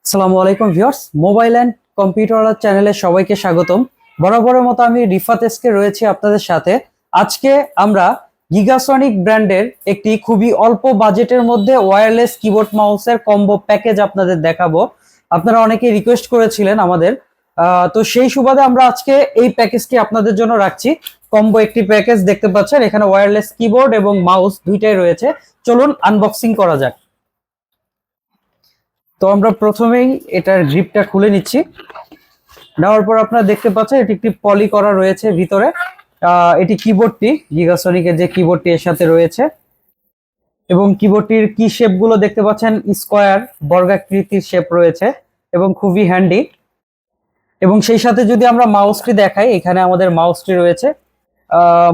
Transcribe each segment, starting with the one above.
আসসালামু আলাইকুম viewers, mobile and computer চ্যানেলে সবাইকে স্বাগতম। বরাবরের মতো আমি রিফাত এসকে রয়েছি আপনাদের সাথে। আজকে আমরা গিগাসনিক ব্র্যান্ডের একটি খুবই অল্প বাজেটের মধ্যে ওয়্যারলেস কিবোর্ড মাউসের কম্বো প্যাকেজ আপনাদের দেখাবো। আপনারা অনেকে রিকোয়েস্ট করেছিলেন আমাদের, তো সেই সুবাদে আমরা আজকে এই প্যাকেজটি আপনাদের জন্য রাখছি। কম্বো একটি প্যাকেজ দেখতে পাচ্ছেন, এখানে ওয়্যারলেস কিবোর্ড এবং মাউস দুইটাই রয়েছে। চলুন আনবক্সিং করা যাক। তো আমরা প্রথমেই এটার গ্রিপটা খুলে নিচ্ছি। নেওয়ার পর আপনারা দেখতে পাচ্ছেন এটি একটি পলি করা রয়েছে ভিতরে। এটি কিবোর্ডটি, গিগাসনিকের যে কিবোর্ডটি এর সাথে রয়েছে, এবং কিবোর্ডটির কি শেপ গুলো দেখতে পাচ্ছেন স্কোয়ার বর্গাকৃতির শেপ রয়েছে এবং খুবই হ্যান্ডি। এবং সেই সাথে যদি আমরা মাউসটি দেখাই, এখানে আমাদের মাউসটি রয়েছে।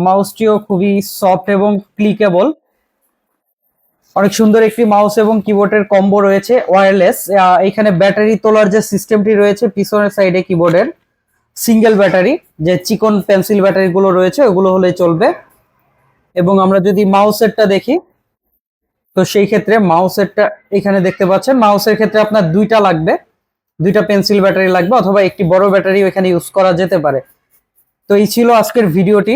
মাউসটিও খুবই সফট এবং ক্লিকেবল। অনেক সুন্দর একটি মাউস এবং কিবোর্ডের কম্বো রয়েছে ওয়্যারলেস। এখানে ব্যাটারি তোলার যে সিস্টেমটি রয়েছে পিছনের সাইডে কিবোর্ডের, সিঙ্গেল ব্যাটারি, যে চিকন পেন্সিল ব্যাটারি গুলো রয়েছে ওগুলো হলেই চলবে। এবং আমরা যদি মাউসেরটা দেখি, তো সেই ক্ষেত্রে মাউসেরটা এখানে দেখতে পাচ্ছেন, মাউসের ক্ষেত্রে আপনার দুইটা লাগবে, দুইটা পেন্সিল ব্যাটারি লাগবে, অথবা একটি বড় ব্যাটারি এখানে ইউজ করা যেতে পারে। তো এই ছিল আজকের ভিডিওটি।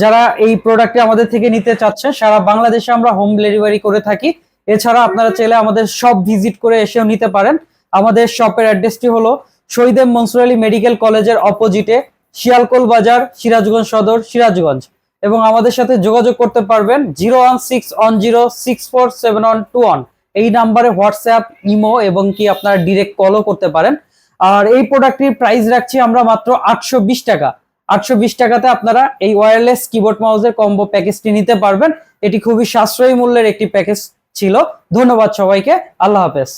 যারা এই প্রোডাক্টটি আমাদের থেকে নিতে চাচ্ছেন, সারা বাংলাদেশে আমরা হোম ডেলিভারি করে থাকি। এছাড়া আপনারা চাইলে আমাদের শপ ভিজিট করে এসেও নিতে পারেন। আমাদের শপের অ্যাড্রেসটি হলো শহীদ এম মনসুর আলী মেডিকেল কলেজের অপোজিটে, শিয়ালকোল বাজার, সিরাজগঞ্জ সদর, সিরাজগঞ্জ। এবং আমাদের সাথে যোগাযোগ করতে পারবেন 01610647121 এই নাম্বারে হোয়াটসঅ্যাপ, ইমো এবং কি আপনারা ডিরেক্ট কলও করতে পারেন। আর এই প্রোডাক্টটির প্রাইস রাখছি আমরা মাত্র 820 টাকা। 820 টাকাতে আপনারা এই ওয়্যারলেস কিবোর্ড মাউসের কম্বো প্যাকেজটি নিতে পারবেন। এটি খুবই সাশ্রয়ী মূল্যের একটি প্যাকেজ ছিল। ধন্যবাদ সবাইকে, আল্লাহ হাফেজ।